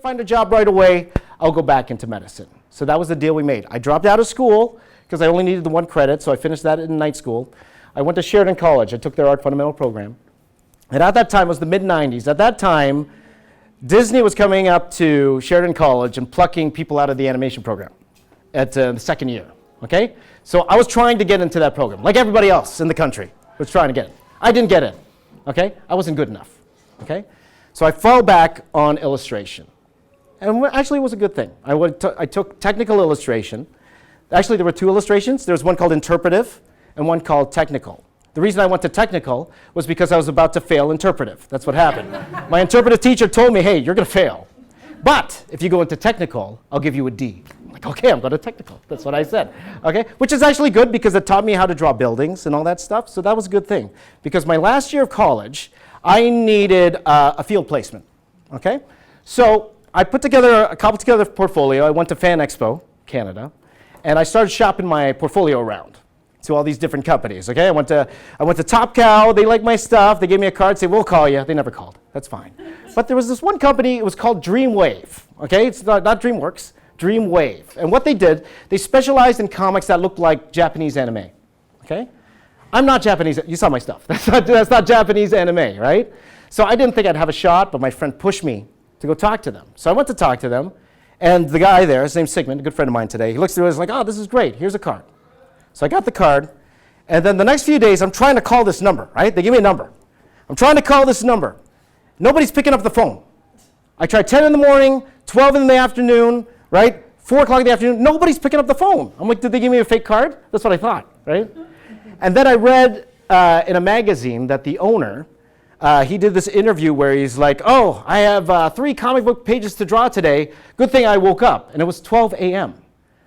find a job right away, I'll go back into medicine. So that was the deal we made. I dropped out of school because I only needed the 1 credit, so I finished that in night school. I went to Sheridan College. I took their art fundamental program. And at that time, it was the mid-90s. At that time, Disney was coming up to Sheridan College and plucking people out of the animation program at the 2nd year, okay? So I was trying to get into that program, like everybody else in the country was trying to get in. I didn't get in, okay? I wasn't good enough, okay? So I fell back on illustration. And actually, it was a good thing. I took technical illustration. Actually, there were 2 illustrations. There was one called interpretive and one called technical. The reason I went to technical was because I was about to fail interpretive. That's what happened. My interpretive teacher told me, hey, you're going to fail. But if you go into technical, I'll give you a D. I'm like, okay, I'm going to technical. That's what I said. Okay? Which is actually good because it taught me how to draw buildings and all that stuff. So that was a good thing. Because my last year of college, I needed a field placement. Okay? So I cobbled together a portfolio. I went to Fan Expo, Canada, and I started shopping my portfolio around to all these different companies. Okay? I went to Top Cow. They liked my stuff. They gave me a card, say, we'll call you. They never called. That's fine. But there was this one company, it was called Dreamwave. Okay? It's not DreamWorks, Dreamwave. And what they did, they specialized in comics that looked like Japanese anime. Okay? I'm not Japanese. You saw my stuff. That's not Japanese anime, right? So I didn't think I'd have a shot, but my friend pushed me to go talk to them. So I went to talk to them, and the guy there, his name's Sigmund, a good friend of mine today, he looks through it and is like, oh, this is great. Here's a card. So I got the card, and then the next few days, I'm trying to call this number, right? They give me a number. I'm trying to call this number. Nobody's picking up the phone. I tried 10 in the morning, 12 in the afternoon, right? 4 o'clock in the afternoon. Nobody's picking up the phone. I'm like, did they give me a fake card? That's what I thought, right? And then I read in a magazine that the owner, he did this interview where he's like, oh, I have 3 comic book pages to draw today. Good thing I woke up. And it was 12 a.m.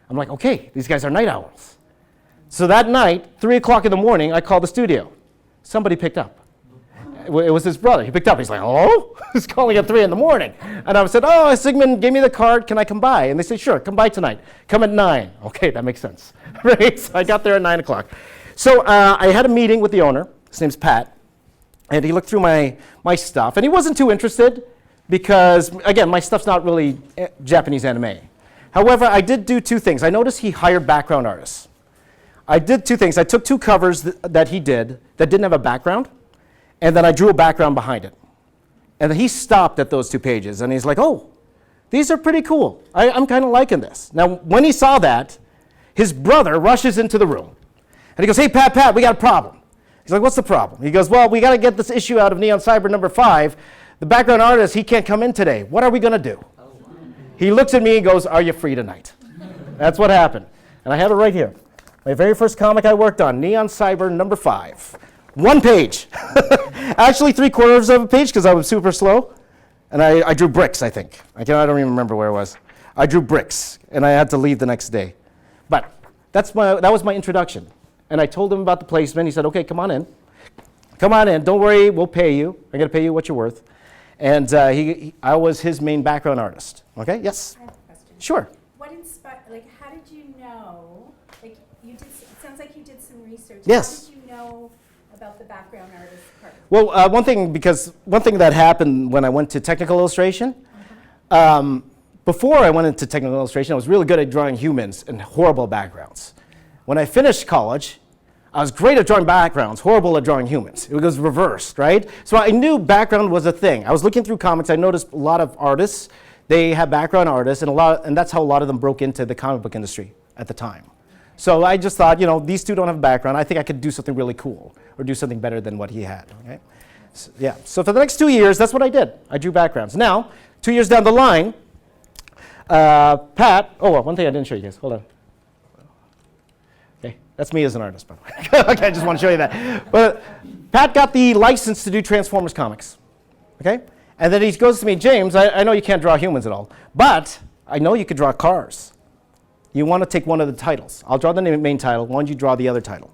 I'm like, okay, these guys are night owls. So that night, 3 o'clock in the morning, I called the studio. Somebody picked up. It was his brother. He picked up. He's like, hello? He's calling at 3 in the morning. And I said, oh, Sigmund gave me the card. Can I come by? And they said, sure, come by tonight. Come at 9. Okay, that makes sense. Right? So I got there at 9 o'clock. So I had a meeting with the owner. His name's Pat. And he looked through my stuff. And he wasn't too interested because, again, my stuff's not really Japanese anime. However, I did do 2 things. I noticed he hired background artists. I did 2 things. I took 2 covers that he did that didn't have a background, and then I drew a background behind it. And then he stopped at those 2 pages, and he's like, oh, these are pretty cool. I'm kind of liking this. Now, when he saw that, his brother rushes into the room. And he goes, hey, Pat, we got a problem. He's like, what's the problem? He goes, well, we got to get this issue out of Neon Cyber number 5. The background artist, he can't come in today. What are we going to do? He looks at me and goes, are you free tonight? That's what happened. And I have it right here. My very first comic I worked on, Neon Cyber number 5. 1 page. Actually, 3/4 of a page because I was super slow. And I drew bricks, I think. I don't even remember where it was. I drew bricks, and I had to leave the next day. But that was my introduction. And I told him about the placement. He said, okay, come on in. Come on in. Don't worry, we'll pay you. I'm going to pay you what you're worth. And I was his main background artist. Okay, yes? I have a question. Sure. What inspired, how did you know, it sounds like you did some research. Yes. How did you know about the background artist part? Well, one thing that happened when I went to technical illustration, before I went into technical illustration, I was really good at drawing humans and horrible backgrounds. When I finished college, I was great at drawing backgrounds, horrible at drawing humans. It was reversed, right? So I knew background was a thing. I was looking through comics. I noticed a lot of artists, they have background artists, and that's how a lot of them broke into the comic book industry at the time. So I just thought, these 2 don't have a background. I think I could do something really cool or do something better than what he had. Okay? So, yeah. So for the next 2 years, that's what I did. I drew backgrounds. Now, 2 years down the line, Pat. Oh, well, one thing I didn't show you guys. Hold on. Okay, that's me as an artist, by the way. Okay, I just want to show you that. But Pat got the license to do Transformers comics. Okay, and then he goes to me, James. I know you can't draw humans at all, but I know you could draw cars. You want to take one of the titles. I'll draw the main title. Why don't you draw the other title?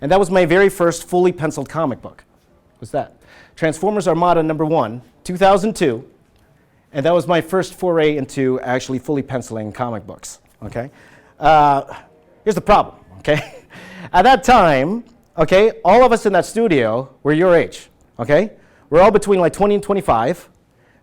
And that was my very first fully penciled comic book. Was that Transformers Armada number 1, 2002. And that was my first foray into actually fully penciling comic books. Okay, here's the problem. Okay, at that time, okay, all of us in that studio were your age. Okay, we're all between like 20 and 25.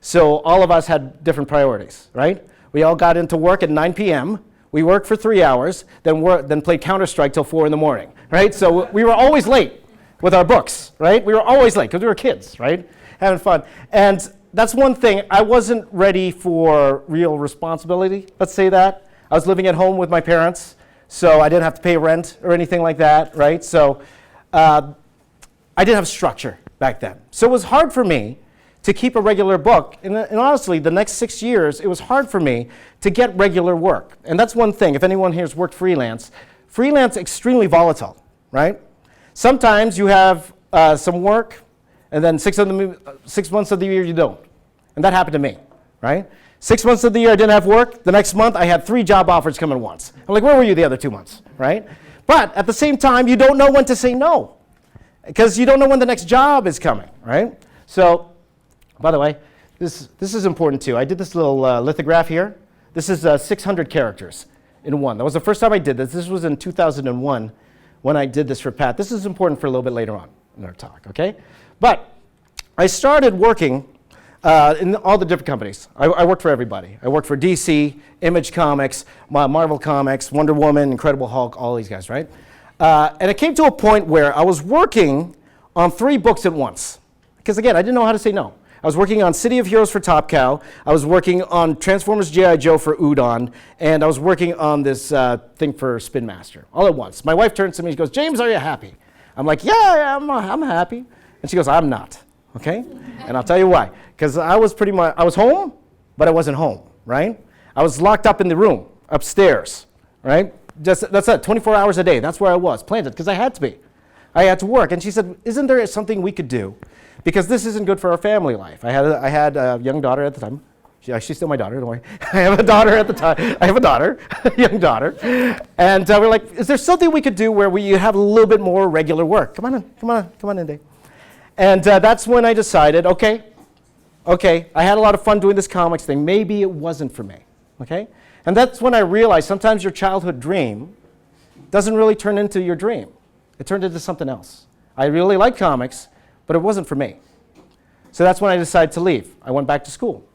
So all of us had different priorities, right? We all got into work at 9 p.m. We worked for 3 hours, then played Counter-Strike till 4 in the morning, right? So we were always late with our books, right? We were always late because we were kids, right? Having fun. And that's one thing. I wasn't ready for real responsibility, let's say that. I was living at home with my parents, so I didn't have to pay rent or anything like that, right? So I didn't have structure back then. So it was hard for me to keep a regular book. And honestly, the next 6 years, it was hard for me to get regular work. And that's one thing. If anyone here has worked freelance extremely volatile, right? Sometimes you have some work, and then 6 months of the year you don't. And that happened to me, right? 6 months of the year I didn't have work. The next month I had 3 job offers come at once. I'm like, where were you the other 2 months, right? But at the same time, you don't know when to say no, because you don't know when the next job is coming, right? So, by the way, this is important too. I did this little lithograph here. This is 600 characters in one. That was the first time I did this. This was in 2001 when I did this for Pat. This is important for a little bit later on in our talk, okay? But I started working in all the different companies. I worked for everybody. I worked for DC, Image Comics, Marvel Comics, Wonder Woman, Incredible Hulk, all these guys, right? And it came to a point where I was working on 3 books at once. Because again, I didn't know how to say no. I was working on City of Heroes for Top Cow. I was working on Transformers G.I. Joe for Udon. And I was working on this thing for Spin Master, all at once. My wife turns to me and she goes, James, are you happy? I'm like, yeah, I'm happy. And she goes, I'm not, okay? And I'll tell you why. Because I was home, but I wasn't home, right? I was locked up in the room, upstairs, right? That's it, 24 hours a day. That's where I was, planted, because I had to be. I had to work. And she said, isn't there something we could do? Because this isn't good for our family life. I had a young daughter at the time. She's still my daughter, don't worry. I have a daughter at the time. I have a daughter, a young daughter. And we're like, is there something we could do where we have a little bit more regular work? Come on in, Dave. And that's when I decided, okay, I had a lot of fun doing this comics thing. Maybe it wasn't for me, okay? And that's when I realized sometimes your childhood dream doesn't really turn into your dream. It turned into something else. I really like comics, but it wasn't for me. So that's when I decided to leave. I went back to school.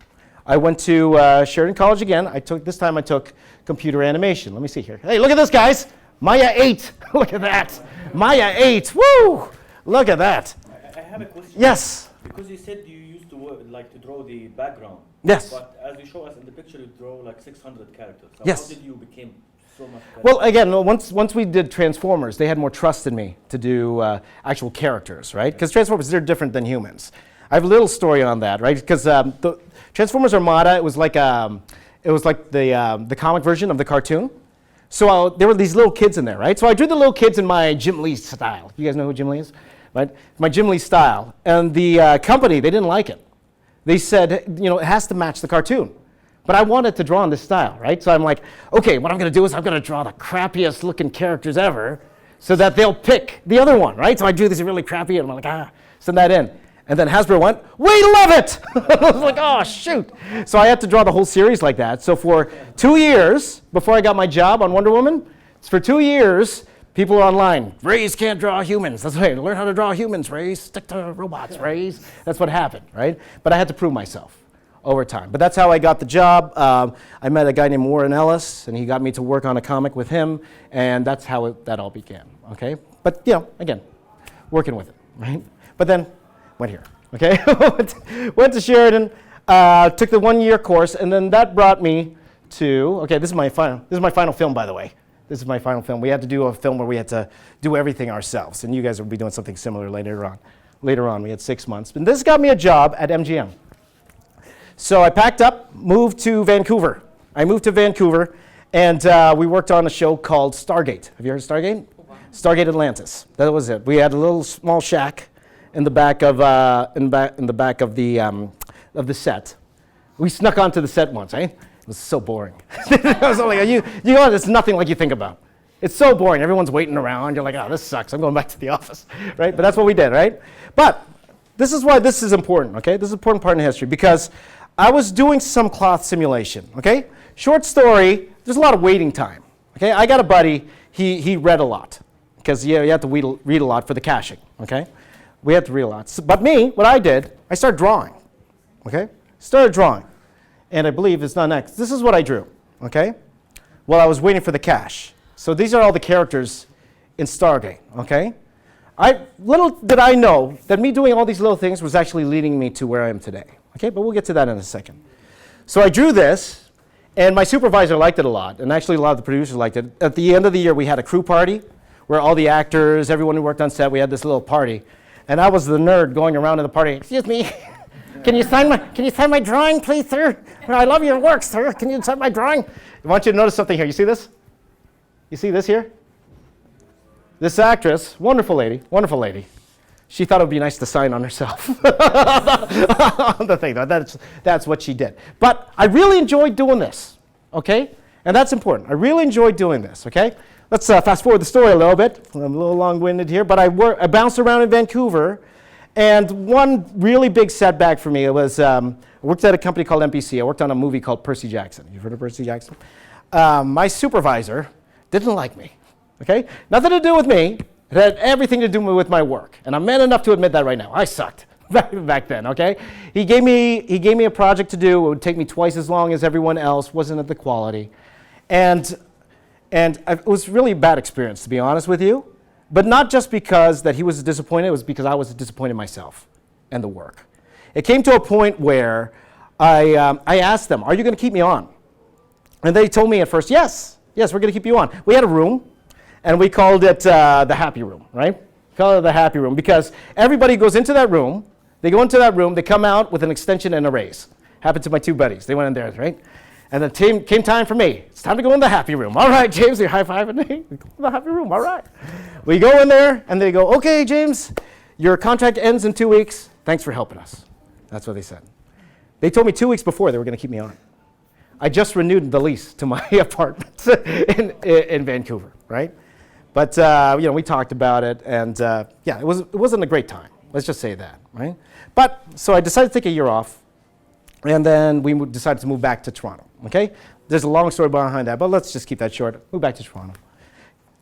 I went to Sheridan College again. This time I took computer animation. Let me see here. Hey, look at this, guys. Maya 8. Look at that. Maya 8. Woo! Look at that. I have a question. Yes. Because you said you used to like to draw the background. Yes. But as you show us in the picture, you draw like 600 characters. So yes. How did you become so much better? Well, again, once we did Transformers, they had more trust in me to do actual characters, right? Because Transformers, they're different than humans. I have a little story on that, right? Because the Transformers Armada, it was like the comic version of the cartoon. So there were these little kids in there, right? So I drew the little kids in my Jim Lee style. You guys know who Jim Lee is? Right? My Jim Lee style. And the company, they didn't like it. They said, it has to match the cartoon. But I wanted to draw in this style, right? So I'm like, okay, what I'm going to do is I'm going to draw the crappiest looking characters ever so that they'll pick the other one, right? So I drew this really crappy, and I'm like, send that in. And then Hasbro went, we love it! I was like, oh, shoot. So I had to draw the whole series like that. So for 2 years, before I got my job on Wonder Woman, for 2 years, people were online. Raiz can't draw humans. That's right. Learn how to draw humans, Raiz. Stick to robots, Raiz. That's what happened, right? But I had to prove myself over time. But that's how I got the job. I met a guy named Warren Ellis, and he got me to work on a comic with him, and that's how that all began, okay? But, again, working with it, right? But then, went here, okay? Went to Sheridan, took the 1-year course, and then that brought me to, okay, this is my final film, by the way. This is my final film. We had to do a film where we had to do everything ourselves, and you guys will be doing something similar later on. Later on, we had 6 months. And this got me a job at MGM. So I packed up, moved to Vancouver. I moved to Vancouver, and we worked on a show called Stargate. Have you heard of Stargate? Stargate Atlantis. That was it. We had a little small shack in the back of the set. We snuck onto the set once, eh? It was so boring. I was like, it's nothing like you think about. It's so boring. Everyone's waiting around. You're like, oh, this sucks. I'm going back to the office, right? But that's what we did, right? But this is why this is important, okay? This is an important part in history because I was doing some cloth simulation, okay? Short story, there's a lot of waiting time, okay? I got a buddy, he read a lot because you have to read a lot for the caching, okay? We had to read a lot. But me, what I did, I started drawing, okay? Started drawing. And I believe it's not next. This is what I drew, okay? While I was waiting for the cash. So these are all the characters in Stargate, okay? Little did I know that me doing all these little things was actually leading me to where I am today, okay? But we'll get to that in a second. So I drew this, and my supervisor liked it a lot, and actually a lot of the producers liked it. At the end of the year, we had a crew party where all the actors, everyone who worked on set, we had this little party. And I was the nerd going around in the party, excuse me, can you sign my drawing, please, sir? I love your work, sir. Can you sign my drawing? I want you to notice something here. You see this? You see this here? This actress, wonderful lady. She thought it would be nice to sign on herself. The thing, that's what she did. But I really enjoyed doing this, okay? And that's important. I really enjoyed doing this, okay? Let's fast forward the story a little bit. I'm a little long-winded here, but I bounced around in Vancouver, and one really big setback for me was I worked at a company called MPC. I worked on a movie called Percy Jackson. You've heard of Percy Jackson? My supervisor didn't like me, okay? Nothing to do with me. It had everything to do with my work, and I'm man enough to admit that right now. I sucked back then, okay? He gave me a project to do. It would take me twice as long as everyone else. Wasn't at the quality, and it was really a bad experience, to be honest with you. But not just because that he was disappointed, it was because I was disappointed myself and the work. It came to a point where I asked them, are you going to keep me on? And they told me at first, yes, we're going to keep you on. We had a room, and we called it the happy room, right? Call it the happy room because everybody goes into that room, they go into that room, they come out with an extension and a raise. Happened to my two buddies. They went in there, right? And then came time for me. It's time to go in the happy room. All right, James, you're high-fiving me. We go in the happy room, all right. We go in there, and they go, okay, James, your contract ends in 2 weeks. Thanks for helping us. That's what they said. They told me 2 weeks before they were going to keep me on. I just renewed the lease to my apartment in Vancouver, right? But we talked about it, and it wasn't a great time. Let's just say that, right? But so I decided to take a year off, and then we decided to move back to Toronto. Okay, there's a long story behind that, but let's just keep that short. Move back to Toronto.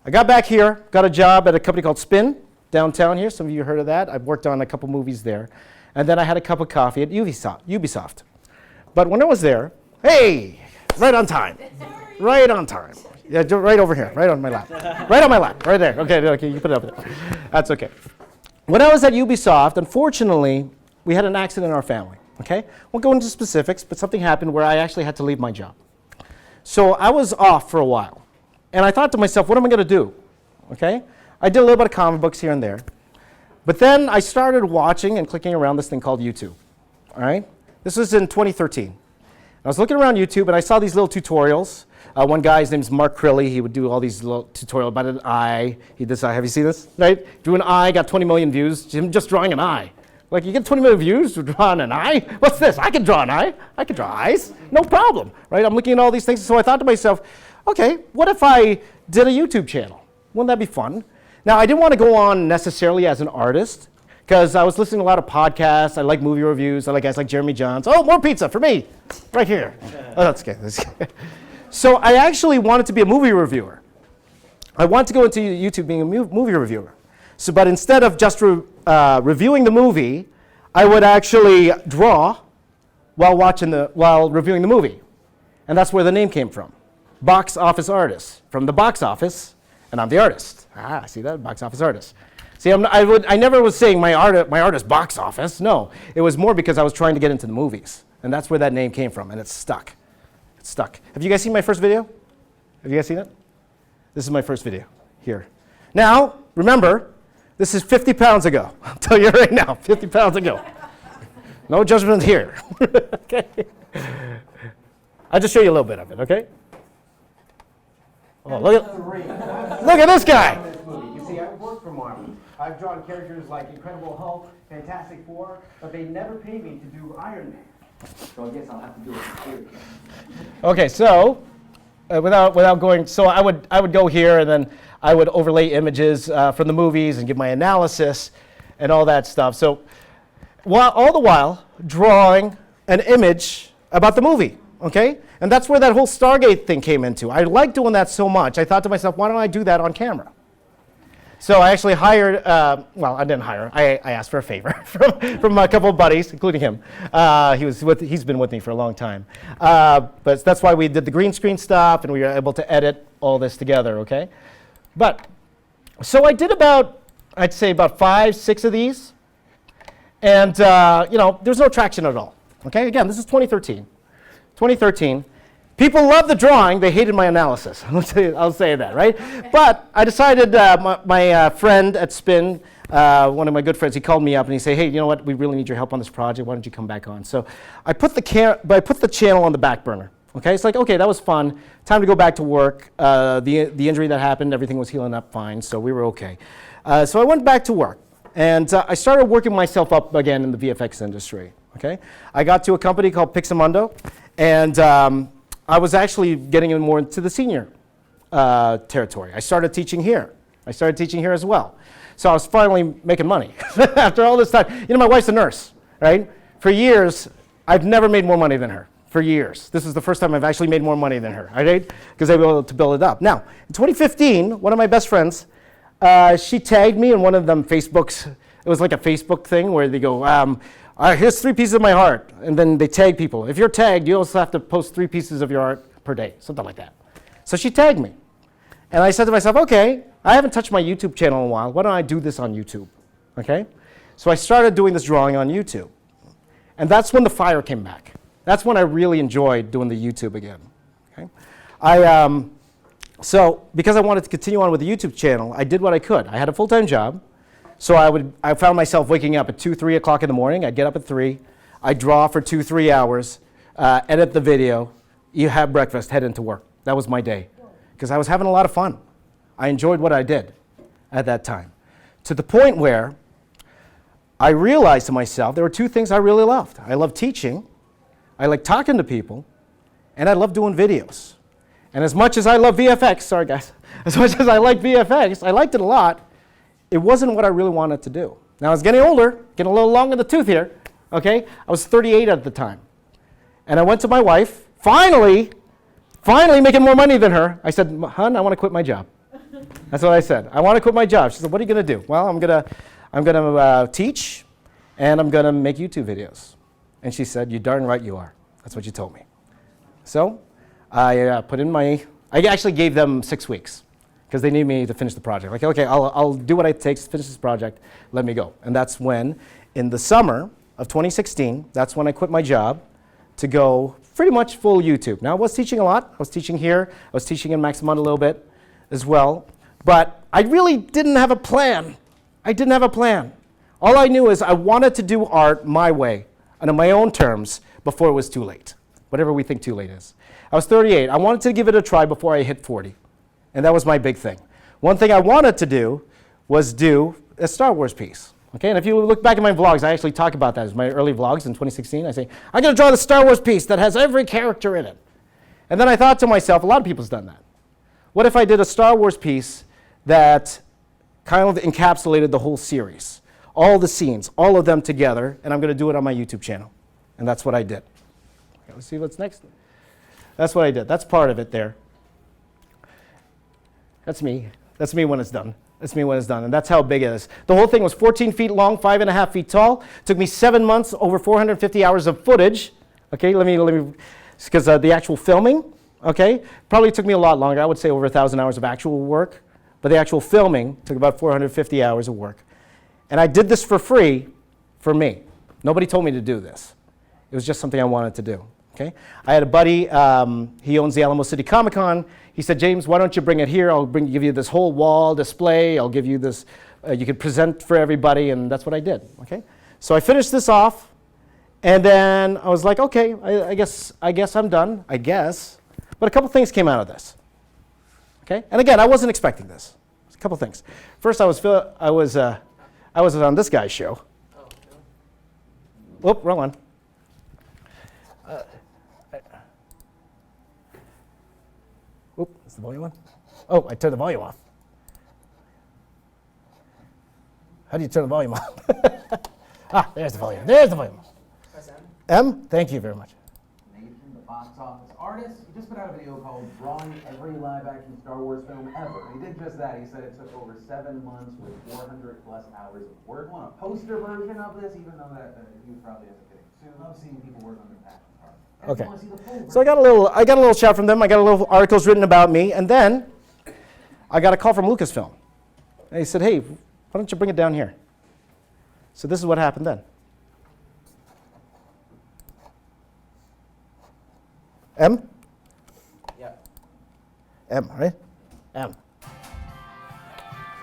I got back here, got a job at a company called Spin downtown here. Some of you heard of that. I've worked on a couple movies there, and then I had a cup of coffee at Ubisoft. But when I was there, hey, right on time. Right on time. Yeah, right over here, right on my lap. Right on my lap, right there. Okay, you put it up there. That's okay. When I was at Ubisoft, unfortunately, we had an accident in our family, okay? Won't go into specifics, but something happened where I actually had to leave my job. So I was off for a while, and I thought to myself, what am I going to do, okay? I did a little bit of comic books here and there, but then I started watching and clicking around this thing called YouTube, all right? This was in 2013. I was looking around YouTube, and I saw these little tutorials. One guy, his name's Mark Crilly. He would do all these little tutorials about an eye. He does. Have you seen this? Right? Drew an eye, got 20 million views. Him just drawing an eye. Like, you get 20 million views for drawing an eye? What's this? I can draw an eye. I can draw eyes. No problem. Right? I'm looking at all these things. So I thought to myself, okay, what if I did a YouTube channel? Wouldn't that be fun? Now, I didn't want to go on necessarily as an artist, because I was listening to a lot of podcasts. I like movie reviews. I like guys like Jeremy Johns. Oh, more pizza for me, right here. Oh, that's good. So I actually wanted to be a movie reviewer. I wanted to go into YouTube being a movie reviewer. So, but instead of just reviewing the movie, I would actually draw while reviewing the movie, and that's where the name came from. Box office artist, from the box office, and I'm the artist. Ah, see that? Box office artist. See, I never was saying my artist box office. No, it was more because I was trying to get into the movies, and that's where that name came from, and it's stuck. It's stuck. Have you guys seen my first video? Have you guys seen it? This is my first video here. Now, remember, this is 50 pounds ago. I'll tell you right now, 50 pounds ago. No judgment here. Okay. I'll just show you a little bit of it, okay? Oh, look at this guy. You see, I work for Marvel. I've drawn characters like Incredible Hulk, Fantastic Four, but they never paid me to do Iron Man. So I guess I'll have to do it here. Okay, so without going, so I would go here and then I would overlay images from the movies and give my analysis and all that stuff. So all the while drawing an image about the movie, okay? And that's where that whole Stargate thing came into. I liked doing that so much. I thought to myself, why don't I do that on camera? So I actually hired, well, I didn't hire, I asked for a favor from a couple of buddies, including him. He's been with me for a long time. But that's why we did the green screen stuff, and we were able to edit all this together, okay? But, so I did I'd say about 5, 6 of these. And, there's no traction at all, okay? Again, this is 2013. 2013. People loved the drawing, they hated my analysis. I'll say that, right? But I decided, my friend at Spin, one of my good friends, he called me up and he said, hey, you know what, we really need your help on this project, why don't you come back on? So I put the channel on the back burner, okay? It's like, okay, that was fun, time to go back to work. The injury that happened, everything was healing up fine, so we were okay. So I went back to work, and I started working myself up again in the VFX industry, okay? I got to a company called Pixamundo, and I was actually getting more into the senior territory. I started teaching here. As well. So I was finally making money after all this time. My wife's a nurse, right? For years, I've never made more money than her. For years. This is the first time I've actually made more money than her, right? Because I was able to build it up. Now, in 2015, one of my best friends, she tagged me in one of them Facebooks. It was like a Facebook thing where they go, here's 3 pieces of my art, and then they tag people. If you're tagged, you also have to post 3 pieces of your art per day, something like that. So she tagged me. And I said to myself, okay, I haven't touched my YouTube channel in a while. Why don't I do this on YouTube? Okay? So I started doing this drawing on YouTube. And that's when the fire came back. That's when I really enjoyed doing the YouTube again. Okay? So because I wanted to continue on with the YouTube channel, I did what I could. I had a full-time job. So I found myself waking up at 2, 3 o'clock in the morning. I'd get up at 3. I'd draw for 2, 3 hours, edit the video, you have breakfast, head into work. That was my day. Because I was having a lot of fun. I enjoyed what I did at that time. To the point where I realized to myself there were 2 things I really loved. I loved teaching, I liked talking to people, and I loved doing videos. And as much as I love VFX, sorry guys, as much as I like VFX, I liked it a lot, it wasn't what I really wanted to do. Now I was getting older, getting a little long in the tooth here, okay? I was 38 at the time. And I went to my wife, finally making more money than her. I said, hon, I want to quit my job. That's what I said. I want to quit my job. She said, what are you going to do? Well, I'm going to teach, and I'm going to make YouTube videos. And she said, you darn right you are. That's what you told me. So I put in I actually gave them 6 weeks because they need me to finish the project. Like, okay, I'll do what it takes to finish this project. Let me go. And that's when, in the summer of 2016, that's when I quit my job to go pretty much full YouTube. Now, I was teaching a lot. I was teaching here. I was teaching in Maximum a little bit as well. But I really didn't have a plan. I didn't have a plan. All I knew is I wanted to do art my way and on my own terms before it was too late, whatever we think too late is. I was 38. I wanted to give it a try before I hit 40. And that was my big thing. One thing I wanted to do was do a Star Wars piece. Okay, and if you look back at my vlogs, I actually talk about that as my early vlogs in 2016. I say, I'm going to draw the Star Wars piece that has every character in it. And then I thought to myself, a lot of people's done that. What if I did a Star Wars piece that kind of encapsulated the whole series? All the scenes, all of them together, and I'm going to do it on my YouTube channel. And that's what I did. Okay, let's see what's next. That's what I did. That's part of it there. That's me. That's me when it's done. That's me when it's done. And that's how big it is. The whole thing was 14 feet long, 5.5 feet tall. It took me 7 months, over 450 hours of footage. Okay, let me, because the actual filming, okay, probably took me a lot longer. I would say over 1,000 hours of actual work. But the actual filming took about 450 hours of work. And I did this for free for me. Nobody told me to do this. It was just something I wanted to do. Okay? I had a buddy, he owns the Alamo City Comic Con. He said, James, why don't you bring it here? I'll give you this whole wall display. I'll give you this, you can present for everybody, and that's what I did. Okay? So I finished this off, and then I was like, okay, I guess I'm done, I guess. But a couple things came out of this. Okay? And again, I wasn't expecting this. A couple things. First, I was on this guy's show. Whoop, wrong one. Is the volume on? Oh, I turned the volume off. How do you turn the volume on? There's the volume. There's the volume. Press M. M? Thank you very much. Nathan, the box office artist. He just put out a video called Drawing Every Live-Action Star Wars Film Ever. He did just that. He said it took over 7 months with 400 plus hours of work. I want a poster version of this, even though that he probably isn't getting soon. I love seeing people work on their passion projects. Okay. So I got a little shout from them. I got a little articles written about me, and then I got a call from Lucasfilm. And he said, "Hey, why don't you bring it down here?" So this is what happened then. M? Yeah. M, right? M.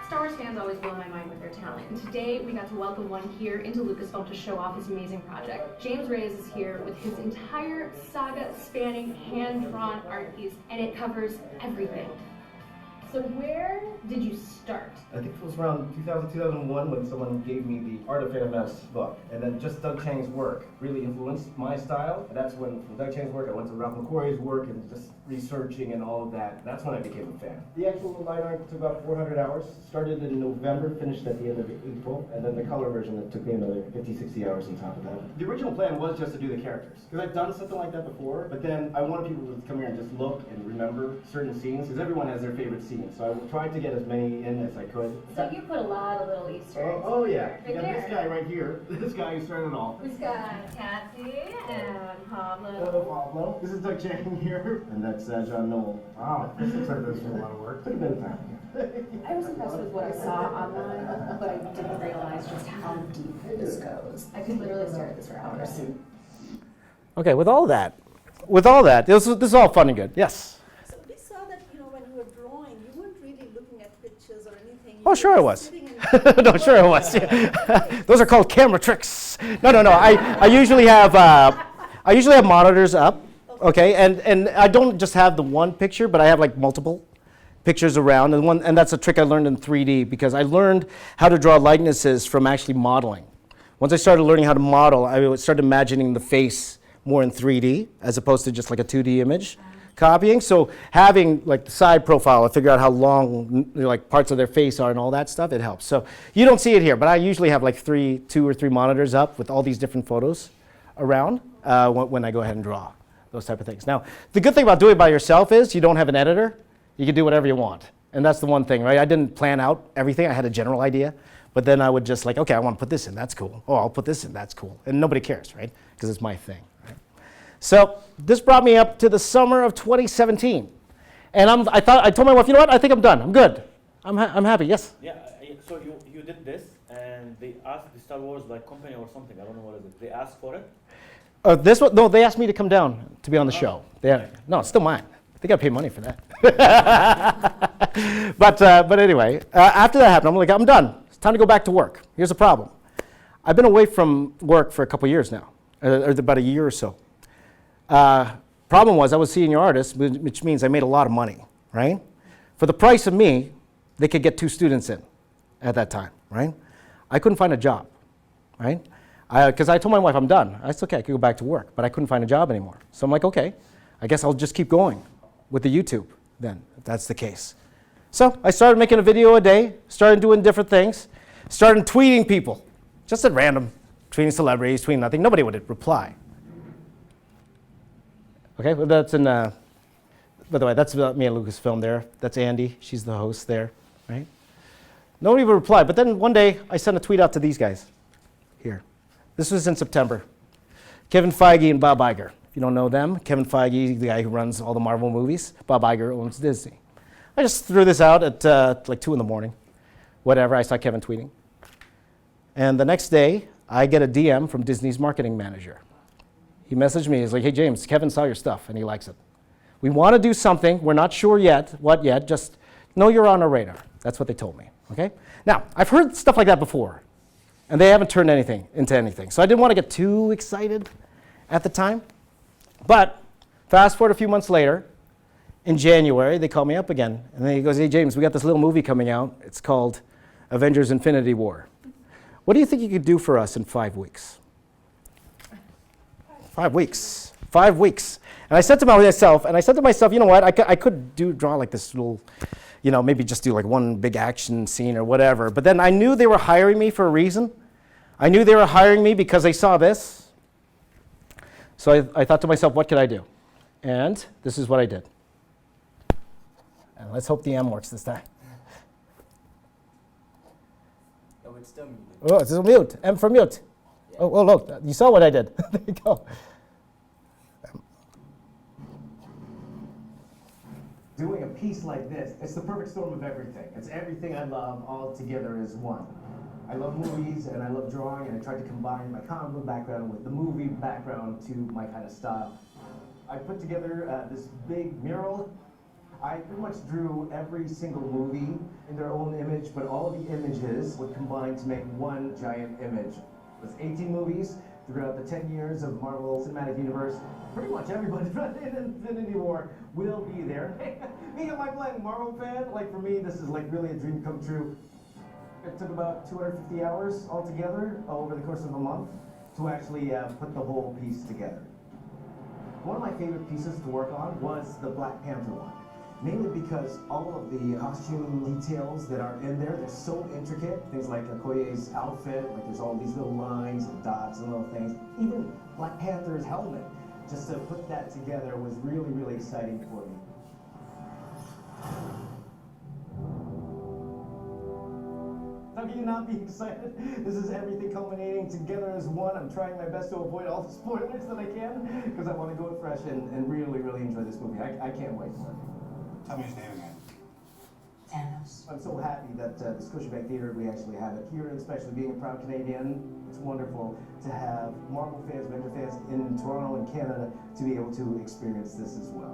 Star Wars fans always blow my mind with their talent, and today we got to welcome one here into Lucasfilm to show off his amazing project. James Raiz is here with his entire saga-spanning hand-drawn art piece, and it covers everything. So where did you start? I think it was around 2000, 2001 when someone gave me the Art of Phantom Menace book. And then just Doug Chiang's work really influenced my style. And that's when, from Doug Chiang's work, I went to Ralph McQuarrie's work and just researching and all of that. That's when I became a fan. The actual line art took about 400 hours. Started in November, finished at the end of April. And then the color version, it took me another 50, 60 hours on top of that. The original plan was just to do the characters. Because I've done something like that before, but then I wanted people to come here and just look and remember certain scenes, because everyone has their favorite scenes. So I tried to get as many in as I could. So you put a lot of little Easter eggs. Oh yeah, you Right got this there. guy right here. This guy who started it all. We've got Patsy and Pablo. Hello, Pablo. This is Doug Chiang here. And that's John Knoll. Wow, this looks like there's a lot of work. Took a bit of time. I was impressed with what I saw online, but I didn't realize just how deep this goes. I could literally stare at this for hours. Okay, with all that, this is all fun and good. Yes. So we saw that, when you were drawing, you weren't really looking at pictures or anything. You Oh, were sure I just was. sitting and No, sure it was. Yeah. Those are called camera tricks. No. I usually have monitors up. Okay, and I don't just have the one picture, but I have like multiple pictures around, and that's a trick I learned in 3D because I learned how to draw likenesses from actually modeling. Once I started learning how to model, I started imagining the face more in 3D as opposed to just like a 2D image copying. So having like the side profile, I figure out how long like parts of their face are and all that stuff, it helps. So you don't see it here, but I usually have like 2 or 3 monitors up with all these different photos around when I go ahead and draw those type of things. Now, the good thing about doing it by yourself is you don't have an editor. You can do whatever you want. And that's the one thing, right? I didn't plan out everything. I had a general idea. But then I would just like, okay, I want to put this in. That's cool. Oh, I'll put this in. That's cool. And nobody cares, right? Because it's my thing. Right? So this brought me up to the summer of 2017. And I told my wife, you know what? I think I'm done. I'm good. I'm happy. Yes? Yeah, so you did this, and they asked the Star Wars company or something. I don't know what is it. They asked for it. This one, no, they asked me to come down to be on the show. No, it's still mine. They got to pay money for that. But anyway, after that happened, I'm like, I'm done. It's time to go back to work. Here's the problem. I've been away from work for a couple years now, or about a year or so. Problem was I was senior artist, which means I made a lot of money, right? For the price of me, they could get 2 students in at that time, right? I couldn't find a job, right? Because I told my wife I'm done. I said, okay, I could go back to work, but I couldn't find a job anymore. So I'm like, okay, I guess I'll just keep going with the YouTube then, if that's the case. So I started making a video a day, started doing different things, started tweeting people, just at random, tweeting celebrities, tweeting nothing. Nobody would reply. Okay, well that's in, by the way, that's me and Lucasfilm there. That's Andy, she's the host there, right? Nobody would reply, but then one day I sent a tweet out to these guys here. This was in September. Kevin Feige and Bob Iger. If you don't know them, Kevin Feige, the guy who runs all the Marvel movies. Bob Iger owns Disney. I just threw this out at like 2 in the morning. Whatever, I saw Kevin tweeting. And the next day, I get a DM from Disney's marketing manager. He messaged me, he's like, hey James, Kevin saw your stuff and he likes it. We want to do something, we're not sure yet, what yet, just know you're on our radar. That's what they told me, okay? Now, I've heard stuff like that before, and they haven't turned anything into anything. So I didn't want to get too excited at the time. But fast forward a few months later, in January, they call me up again. And then he goes, hey, James, we got this little movie coming out. It's called Avengers Infinity War. What do you think you could do for us in 5 weeks? 5 weeks. 5 weeks. And I said to myself, you know what? I could draw like this little, maybe just do like one big action scene or whatever. But then I knew they were hiring me for a reason. I knew they were hiring me because they saw this. So I thought to myself, what could I do? And this is what I did. And let's hope the M works this time. Oh, it's still muted. Oh, it's still mute. M for mute. Oh, look, you saw what I did. There you go. Doing a piece like this, it's the perfect storm of everything. It's everything I love all together as one. I love movies and I love drawing, and I tried to combine my comic book background with the movie background to my kind of style. I put together this big mural. I pretty much drew every single movie in their own image, but all of the images would combine to make one giant image. It was 18 movies throughout the 10 years of Marvel Cinematic Universe. Pretty much everybody in Infinity War will be there. Me, I'm like a Marvel fan. Like for me, this is like really a dream come true. It took about 250 hours altogether over the course of a month to actually put the whole piece together. One of my favorite pieces to work on was the Black Panther one. Mainly because all of the costume details that are in there, they're so intricate. Things like Okoye's outfit, like there's all these little lines and dots and little things. Even Black Panther's helmet, just to put that together was really, really exciting for me. How can you not be excited? This is everything culminating together as one. I'm trying my best to avoid all the spoilers that I can, because I want to go fresh and really, really enjoy this movie. I can't wait for it. Tell me his name again. Thanos. I'm so happy that the Scotiabank Theatre, we actually have it here, and especially being a proud Canadian, it's wonderful to have Marvel fans, Avenger fans in Toronto and Canada to be able to experience this as well.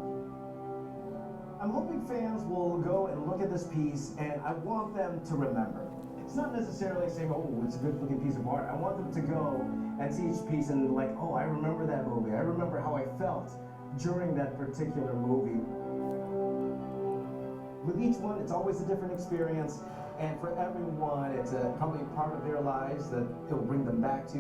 I'm hoping fans will go and look at this piece, and I want them to remember. It's not necessarily saying, oh, it's a good looking piece of art. I want them to go and see each piece and like, oh, I remember that movie. I remember how I felt during that particular movie. With each one, it's always a different experience, and for everyone, it's probably a part of their lives that it'll bring them back to.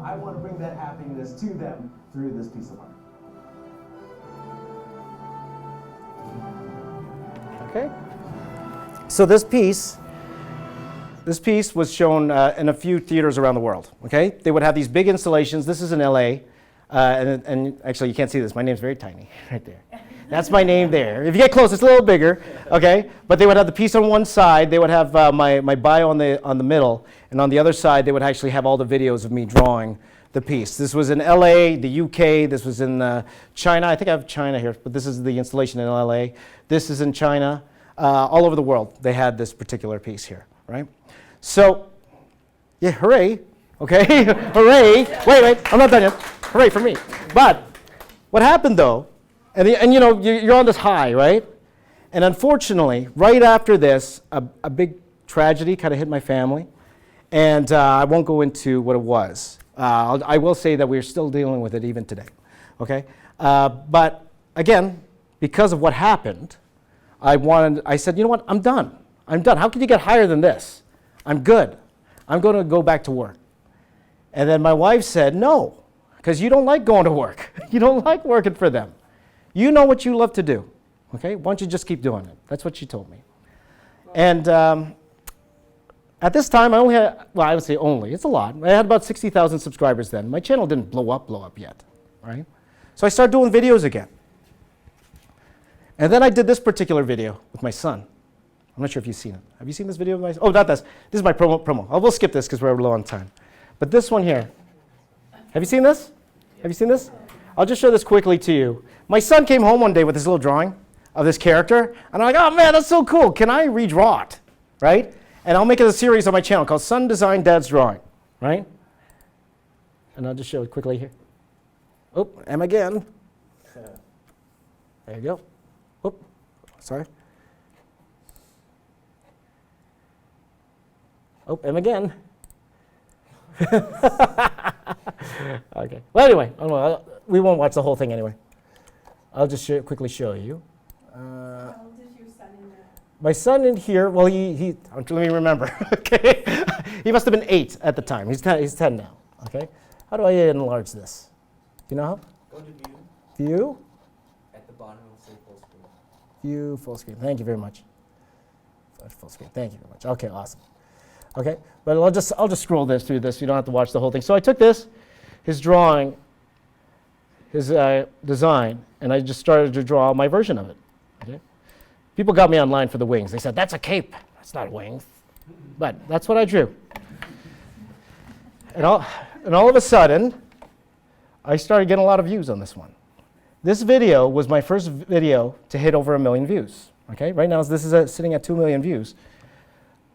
I want to bring that happiness to them through this piece of art. Okay. So this piece was shown in a few theaters around the world. Okay, they would have these big installations. This is in LA. And actually, you can't see this. My name's very tiny, right there. That's my name there. If you get close, it's a little bigger, okay? But they would have the piece on one side. They would have my bio on the middle, and on the other side, they would actually have all the videos of me drawing the piece. This was in LA, the UK. This was in China. I think I have China here, but this is the installation in LA. This is in China. All over the world, they had this particular piece here, right? So, yeah, hooray. Okay, hooray. Wait, I'm not done yet. Hooray for me. But what happened though, and you know, you're on this high, right? And unfortunately, right after this, a big tragedy kind of hit my family. And I won't go into what it was. I will say that we're still dealing with it even today, okay? But again, because of what happened, I said, you know what, I'm done. How can you get higher than this? I'm good. I'm going to go back to work. And then my wife said, no, because you don't like going to work. You don't like working for them. You know what you love to do, okay? Why don't you just keep doing it? That's what she told me. And at this time, I only had, well, I would say only, it's a lot. I had about 60,000 subscribers then. My channel didn't blow up yet, right? So I started doing videos again. And then I did this particular video with my son. I'm not sure if you've seen it. Have you seen this video of my son? Oh, not this. This is my promo. We'll skip this because we're low on time. But this one here, have you seen this? Have you seen this? I'll just show this quickly to you. My son came home one day with this little drawing of this character, and I'm like, oh man, that's so cool. Can I redraw it, right? And I'll make it a series on my channel called Son Design Dad's Drawing, right? And I'll just show it quickly here. Oh, M again. There you go. Oh, sorry. Oh, M again. Okay. Well, anyway, we won't watch the whole thing anyway. I'll just quickly show you. How old is your son in there? My son in here, well, let me remember, okay? He must have been 8 at the time. He's 10 now, okay? How do I enlarge this? Do you know how? Go to view. View? At the bottom, it'll say full screen. View, full screen. Thank you very much. Full screen. Thank you very much. Okay, awesome. Okay, but I'll just scroll through this. You don't have to watch the whole thing. So I took this. his drawing, his design, and I just started to draw my version of it. Okay? People got me online for the wings. They said, that's a cape. That's not wings. But that's what I drew. And all of a sudden, I started getting a lot of views on this one. This video was my first video to hit over 1 million views. Okay? Right now, this is sitting at 2 million views.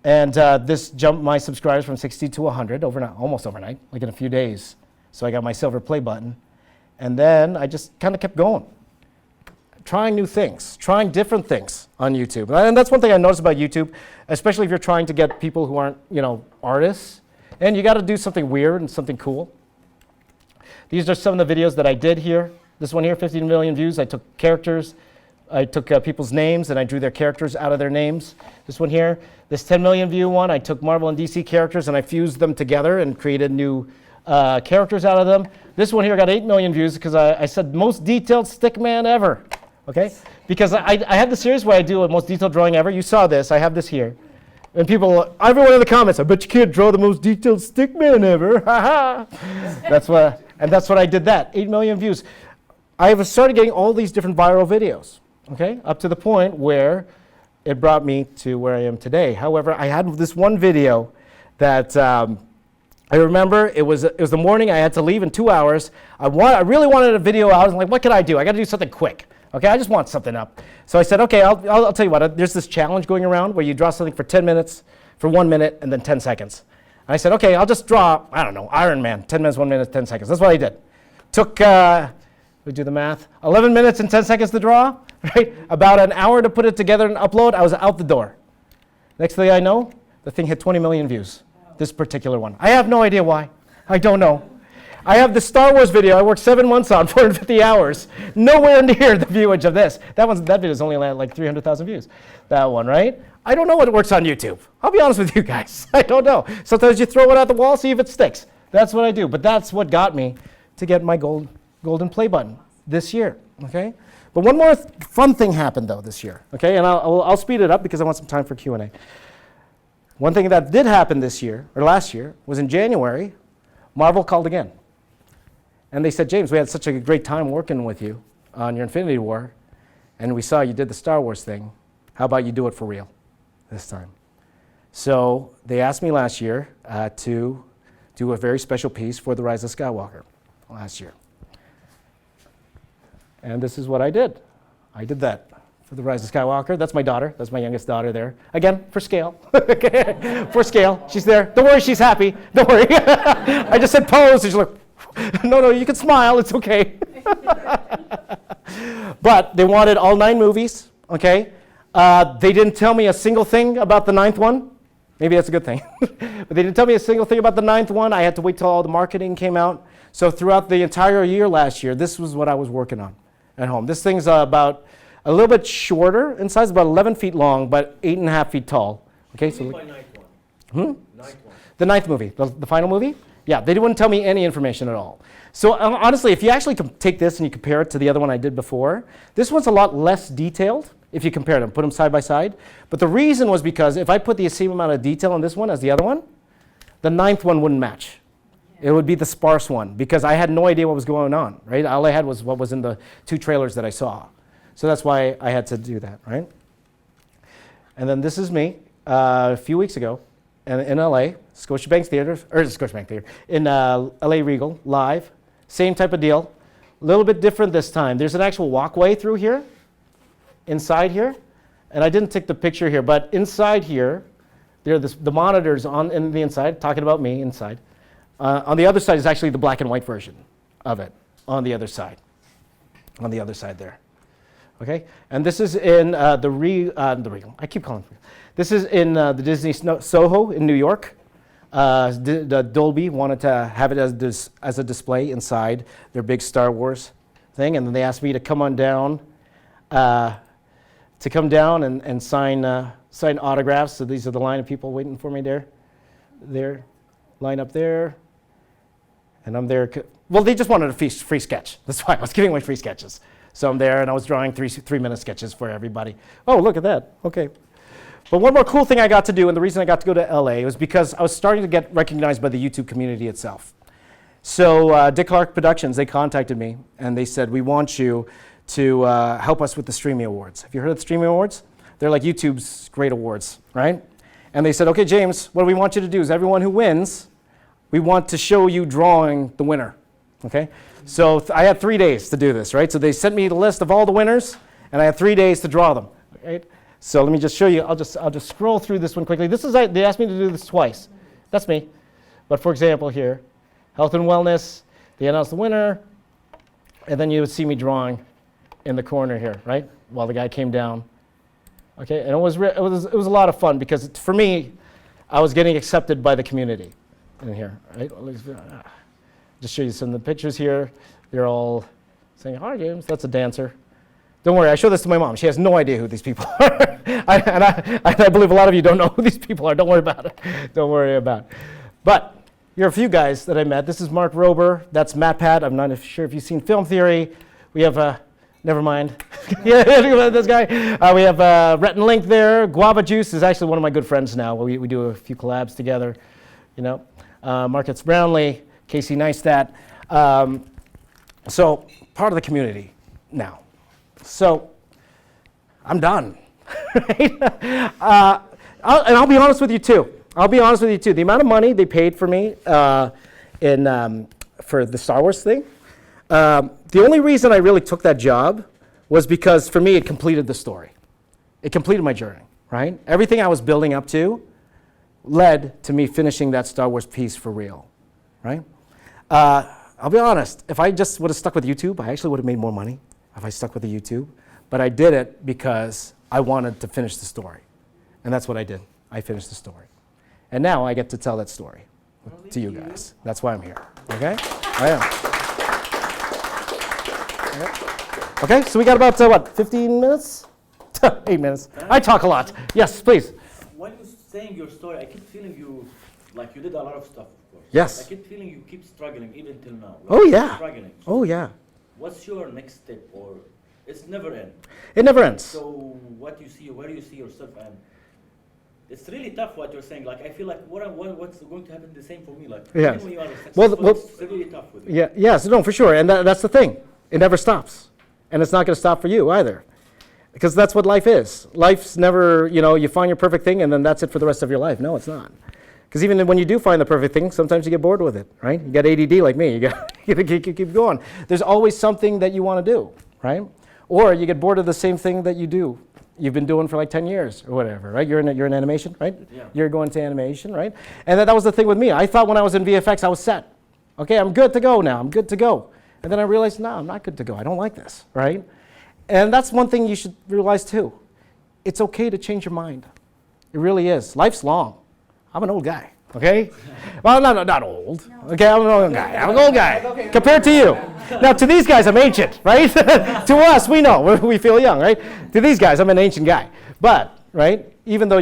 And this jumped my subscribers from 60 to 100 overnight, almost overnight, like in a few days. So I got my silver play button. And then I just kind of kept going, trying new things, trying different things on YouTube. And that's one thing I noticed about YouTube, especially if you're trying to get people who aren't, artists. And you got to do something weird and something cool. These are some of the videos that I did here. This one here, 15 million views. I took characters. I took people's names and I drew their characters out of their names. This one here, this 10 million view one, I took Marvel and DC characters and I fused them together and created new characters out of them. This one here got 8 million views because I said most detailed stickman ever. Okay? Because I have the series where I do a most detailed drawing ever. You saw this. I have this here. And people, everyone in the comments, I bet you can't draw the most detailed stickman ever. That's what I did that. 8 million views. I started getting all these different viral videos. Okay, up to the point where it brought me to where I am today. However, I had this one video that I remember. It was the morning. I had to leave in 2 hours. I really wanted a video out. I was like, what can I do? I got to do something quick. Okay, I just want something up. So I said, okay, I'll tell you what. There's this challenge going around where you draw something for 10 minutes, for 1 minute, and then 10 seconds. And I said, okay, I'll just draw, I don't know, Iron Man, 10 minutes, 1 minute, 10 seconds. That's what I did. Took, we do the math, 11 minutes and 10 seconds to draw. Right? About an hour to put it together and upload, I was out the door. Next thing I know, the thing hit 20 million views, this particular one. I have no idea why. I don't know. I have the Star Wars video I worked 7 months on, 450 hours. Nowhere near the viewage of this. That video is only like 300,000 views. That one, right? I don't know what works on YouTube. I'll be honest with you guys. I don't know. Sometimes you throw it at the wall, see if it sticks. That's what I do. But that's what got me to get my golden play button this year, okay? But one more fun thing happened, though, this year, okay? And I'll speed it up because I want some time for Q&A. One thing that did happen this year, or last year, was in January, Marvel called again. And they said, James, we had such a great time working with you on your Infinity War, and we saw you did the Star Wars thing. How about you do it for real this time? So they asked me last year to do a very special piece for the Rise of Skywalker last year. And this is what I did. I did that for the Rise of Skywalker. That's my daughter. That's my youngest daughter there. Again, for scale. For scale. She's there. Don't worry, she's happy. Don't worry. I just said pose, and she's like, no, you can smile. It's okay. But they wanted all 9 movies, okay? They didn't tell me a single thing about the 9th one. Maybe that's a good thing. But they didn't tell me a single thing about the 9th one. I had to wait till all the marketing came out. So throughout the entire year last year, this was what I was working on at home. This thing's about a little bit shorter in size, about 11 feet long, but 8.5 feet tall. Okay, so By 9th one. Ninth one. The 9th movie, the final movie? Yeah, they didn't tell me any information at all. So honestly, if you actually take this and you compare it to the other one I did before, this one's a lot less detailed if you compare them, put them side by side. But the reason was because if I put the same amount of detail on this one as the other one, the 9th one wouldn't match. It would be the sparse one because I had no idea what was going on, right? All I had was what was in the 2 trailers that I saw. So that's why I had to do that, right? And then this is me a few weeks ago in LA, Scotiabank Theater, in LA Regal, live. Same type of deal. A little bit different this time. There's an actual walkway through here, inside here. And I didn't take the picture here, but inside here, there are the monitors in the inside, talking about me inside. On the other side is actually the black and white version of it, on the other side there. Okay, and this is in the Regal. I keep calling it. This is in the Disney Soho in New York. The Dolby wanted to have it as a display inside their big Star Wars thing, and then they asked me to come on down, and sign autographs. So these are the line of people waiting for me there, line up there, and I'm there. Well, they just wanted a free sketch. That's why I was giving away free sketches. So I'm there, and I was drawing 3-minute sketches for everybody. Oh, look at that. Okay. But one more cool thing I got to do, and the reason I got to go to LA was because I was starting to get recognized by the YouTube community itself. So Dick Clark Productions, they contacted me and they said, we want you to help us with the Streamy Awards. Have you heard of the Streamy Awards? They're like YouTube's great awards, right? And they said, okay, James, what we want you to do is everyone who wins, we want to show you drawing the winner, okay? So I had 3 days to do this, right? So they sent me the list of all the winners, and I had 3 days to draw them, right? So let me just show you. I'll just scroll through this one quickly. This is, they asked me to do this twice. That's me. But for example here, health and wellness, they announced the winner, and then you would see me drawing in the corner here, right? While the guy came down. Okay, and it was a lot of fun because for me, I was getting accepted by the community in here, right? Just show you some of the pictures here. They're all saying, hi, James, that's a dancer. Don't worry, I show this to my mom. She has no idea who these people are. I believe a lot of you don't know who these people are. Don't worry about it. Don't worry about it. But here are a few guys that I met. This is Mark Rober. That's MatPat. I'm not sure if you've seen Film Theory. We have, never mind. Yeah, this guy. We have Rhett and Link there. Guava Juice is actually one of my good friends now. We do a few collabs together, you know. Marcus Brownlee, Casey Neistat. So part of the community now. So I'm done. Right? I'll be honest with you too. The amount of money they paid for me for the Star Wars thing, the only reason I really took that job was because for me it completed the story. It completed my journey, right? Everything I was building up to led to me finishing that Star Wars piece for real, right? I'll be honest, if I just would have stuck with YouTube, I actually would have made more money if I stuck with the YouTube. But I did it because I wanted to finish the story. And that's what I did. I finished the story. And now I get to tell that story to you guys. That's why I'm here, okay? I am. Okay, so we got about, what, 15 minutes? 8 minutes. I talk a lot. Yes, please. When you're saying your story, I keep feeling you did a lot of stuff, of course. Yes. I keep feeling you keep struggling even till now. Oh, yeah. Struggling. Oh, yeah. What's your next step, or it's never ends? It never ends. So what do you see, where do you see yourself? And it's really tough what you're saying. Like I feel like what's going to happen the same for me. Like yes. Even when you are successful, it's really tough with you. Yeah. Yes. No, for sure. And that's the thing. It never stops, and it's not going to stop for you either, because that's what life is. Life's never, you find your perfect thing, and then that's it for the rest of your life. No, it's not. Because even when you do find the perfect thing, sometimes you get bored with it, right? You got ADD like me. You got to keep going. There's always something that you want to do, right? Or you get bored of the same thing that you've been doing for like 10 years or whatever, right? You're in animation, right? Yeah. You're going to animation, right? And that was the thing with me. I thought when I was in VFX, I was set. Okay, I'm good to go now. I'm good to go. And then I realized, no, I'm not good to go. I don't like this, right? And that's one thing you should realize too. It's okay to change your mind. It really is. Life's long. I'm an old guy, okay? Well, not old. Okay, I'm an old guy. I'm an old guy compared to you. Now, to these guys, I'm ancient, right? To us, we know. We feel young, right? To these guys, I'm an ancient guy. But, right, even though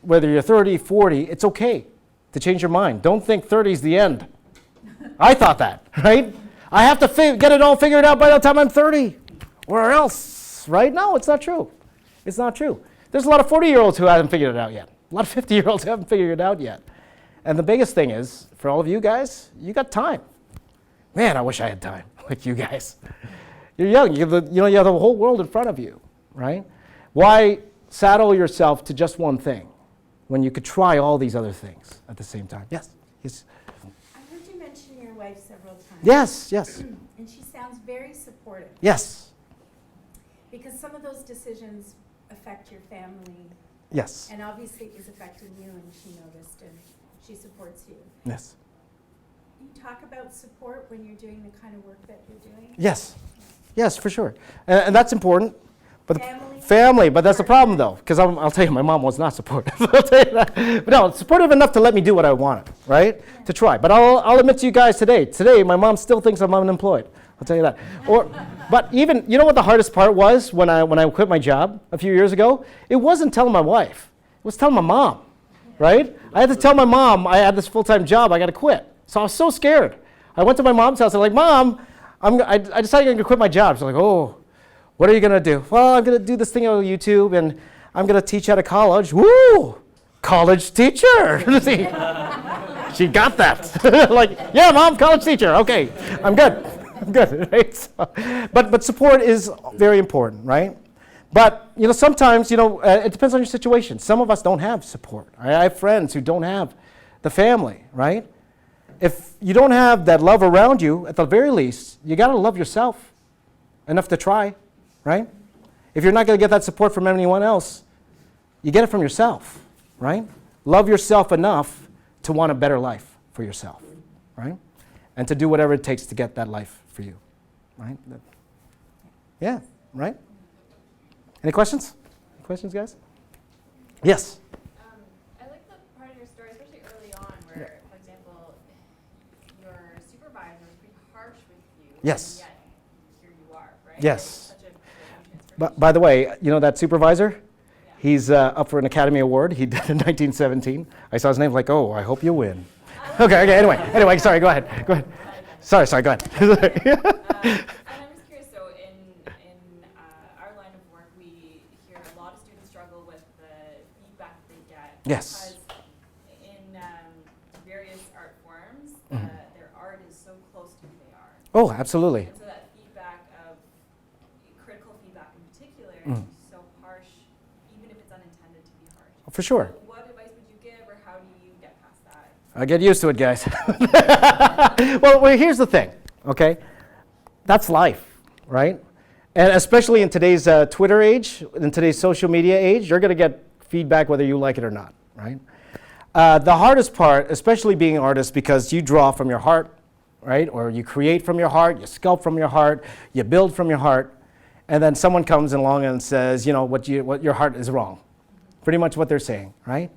whether you're 30, 40, it's okay to change your mind. Don't think 30 is the end. I thought that, right? I have to get it all figured out by the time I'm 30, or else, right? No, it's not true. It's not true. There's a lot of 40-year-olds who haven't figured it out yet. A lot of 50-year-olds who haven't figured it out yet. And the biggest thing is, for all of you guys, you got time. Man, I wish I had time like you guys. You're young. You have the whole world in front of you, right? Why saddle yourself to just one thing when you could try all these other things at the same time? Yes. Yes. I heard you mention your wife several times. Yes. Yes. And she sounds very supportive. Yes. Because some of those decisions affect your family. Yes. And obviously it was affecting you, and she noticed, and she supports you. Yes. You talk about support when you're doing the kind of work that you're doing? Yes. Yes, for sure. And that's important. But Family, but that's the problem though, because I'll tell you, my mom was not supportive. I'll tell you that. But no, supportive enough to let me do what I wanted, right? Yeah. To try. But I'll admit to you guys today, my mom still thinks I'm unemployed. I'll tell you that. But even, you know what the hardest part was when I quit my job a few years ago? It wasn't telling my wife. It was telling my mom, right? I had to tell my mom I had this full-time job, I got to quit. So I was so scared. I went to my mom's house, I'm like, Mom, I decided I'm going to quit my job. She's like, oh, what are you going to do? Well, I'm going to do this thing on YouTube, and I'm going to teach at a college. Woo! College teacher! She got that. Like, yeah, mom, college teacher. Okay, I'm good. I'm good. Right? So, but support is very important, right? But sometimes it depends on your situation. Some of us don't have support. I have friends who don't have the family, right? If you don't have that love around you, at the very least, you got to love yourself enough to try, right? If you're not going to get that support from anyone else, you get it from yourself, right? Love yourself enough to want a better life for yourself, right? And to do whatever it takes to get that life for you, right? Yeah, right? Any questions? Any questions, guys? Yes? I like the part of your story, especially early on, where, for example, your supervisor was pretty harsh with you. Yes. And yet, here you are, right? Yes. Such a transformation. But by the way, that supervisor, he's up for an Academy Award. He did in 1917. I saw his name, like, oh, I hope you win. Okay, anyway, sorry, go ahead. Sorry, go ahead. And I'm just curious, so in our line of work, we hear a lot of students struggle with the feedback they get. Yes. Because in various art forms, their art is so close to who they are. Oh, absolutely. And so that feedback of, critical feedback in particular, is so harsh, even if it's unintended to be harsh. For sure. So what advice would you give, or how do you get past that? I get used to it, guys. Well, here's the thing, okay? That's life, right? And especially in today's Twitter age, in today's social media age, you're going to get feedback whether you like it or not, right? The hardest part, especially being an artist, because you draw from your heart, right? Or you create from your heart, you sculpt from your heart, you build from your heart, and then someone comes along and says, what your heart is wrong. Pretty much what they're saying, right?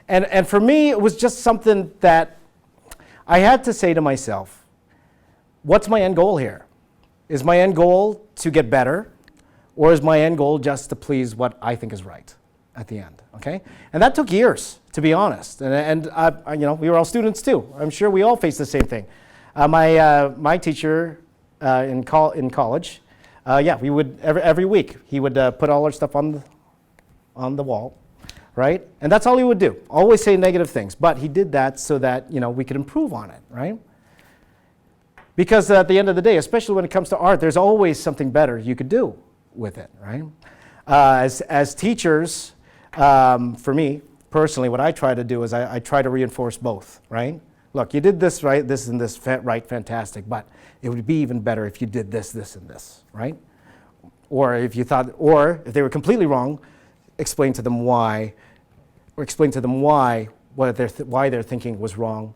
And for me, it was just something that I had to say to myself, what's my end goal here? Is my end goal to get better, or is my end goal just to please what I think is right at the end, okay? And that took years, to be honest. And we were all students too. I'm sure we all faced the same thing. My teacher in college, we would, every week, he would put all our stuff on the wall, right? And that's all he would do, always say negative things. But he did that so that, we could improve on it, right? Because at the end of the day, especially when it comes to art, there's always something better you could do with it, right? As teachers, for me, personally, what I try to do is I try to reinforce both, right? Look, you did this right, this and this right, fantastic, but it would be even better if you did this, this, and this, right? Or if they were completely wrong, explain to them why, or explain to them why their thinking was wrong,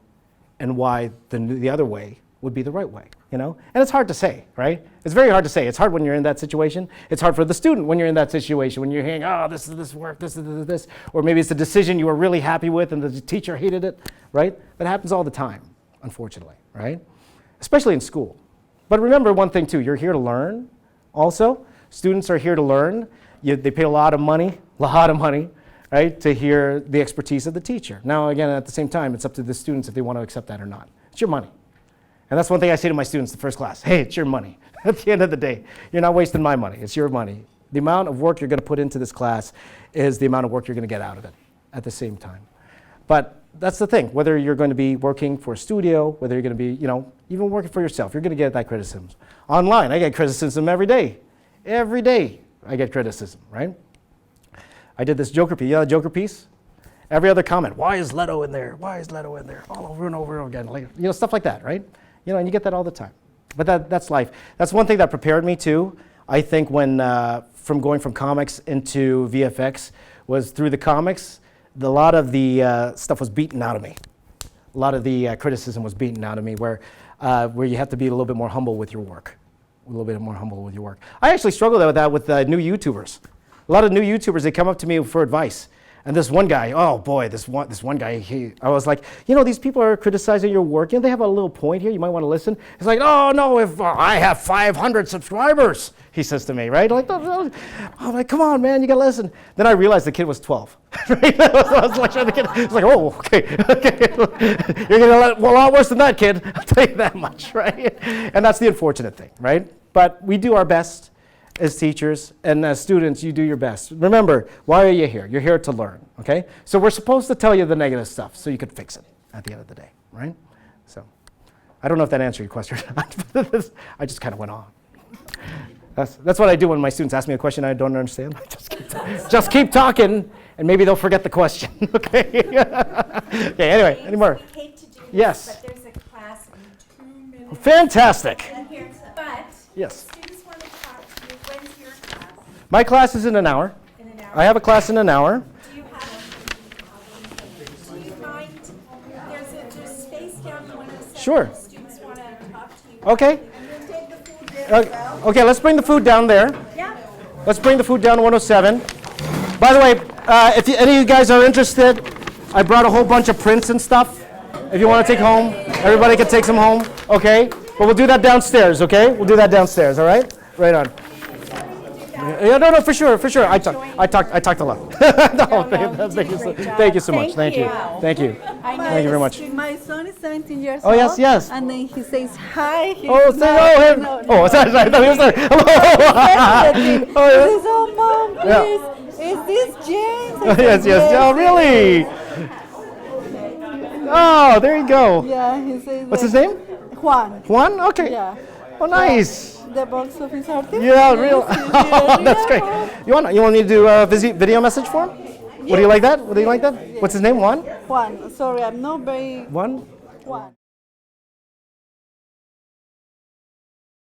and why the other way would be the right way, And it's hard to say, right? It's very hard to say. It's hard when you're in that situation. It's hard for the student when you're in that situation, when you're hearing, oh, this is this work, this is this, or maybe it's a decision you were really happy with and the teacher hated it, right? That happens all the time, unfortunately, right? Especially in school. But remember one thing too, you're here to learn also. Students are here to learn. They pay a lot of money, right, to hear the expertise of the teacher. Now, again, at the same time, it's up to the students if they want to accept that or not. It's your money. And that's one thing I say to my students the first class. Hey, it's your money. At the end of the day, you're not wasting my money. It's your money. The amount of work you're going to put into this class is the amount of work you're going to get out of it at the same time. But that's the thing. Whether you're going to be working for a studio, whether you're going to be, even working for yourself, you're going to get that criticism. Online, I get criticism every day. Every day I get criticism, right? I did this Joker piece. You know the Joker piece? Every other comment, why is Leto in there? Why is Leto in there? All over and over again. Stuff like that, right? And you get that all the time. But that's life. That's one thing that prepared me too, I think, when from going from comics into VFX, was through the comics, a lot of the stuff was beaten out of me. A lot of the criticism was beaten out of me, where you have to be a little bit more humble with your work. A little bit more humble with your work. I actually struggled with that with new YouTubers. A lot of new YouTubers, they come up to me for advice. And this one guy, oh boy, this one guy, I was like, these people are criticizing your work. They have a little point here. You might want to listen. He's like, oh no, if I have 500 subscribers, he says to me, right? I'm like, come on, man, you gotta listen. Then I realized the kid was 12. Right? I was like, the kid, I was like, oh, okay. You're gonna let, well, a lot worse than that, kid. I'll tell you that much, right? And that's the unfortunate thing, right? But we do our best as teachers, and as students, you do your best. Remember, why are you here? You're here to learn, okay? So we're supposed to tell you the negative stuff so you can fix it at the end of the day. right? So I don't know if that answered your question or not. I just kind of went on. That's what I do when my students ask me a question I don't understand. I just keep talking, and maybe they'll forget the question. Okay. Okay. Anyway, any more? We hate to do this, Yes. but there's a class in 2 minutes. Fantastic. And here, but Yes. students want to talk to you. When's your class? My class is in an hour. In an hour. I have a class in an hour. Do you mind? There's space down in 107. Sure. Students want to talk to you. Okay. And then take the food there as well. Okay, let's bring the food down there. Yeah. Let's bring the food down to 107. By the way, if any of you guys are interested, I brought a whole bunch of prints and stuff. If you want to take home, everybody can take some home, okay? But we'll do that downstairs, okay? We'll do that downstairs, all right? Right on. Yeah, no, for sure. I talked a lot. No, thank you so much. Thank you. Thank you very much. My son is 17 years Oh, old. yes. And then he says hi. Oh, say him. Oh, sorry. I thought he was there. Hello. Oh, He says, oh, mom, please, is this James? I said, Yes. Oh, really? Oh, there you go. Yeah, he says. What's his name? Juan. Juan? Okay. Yeah. Oh, nice. The box office artist. Yeah, real. Oh, that's great. You want me to do a video message for him? Would you like that? What's his name? Juan? Juan. Sorry, I'm not very. Juan? Juan.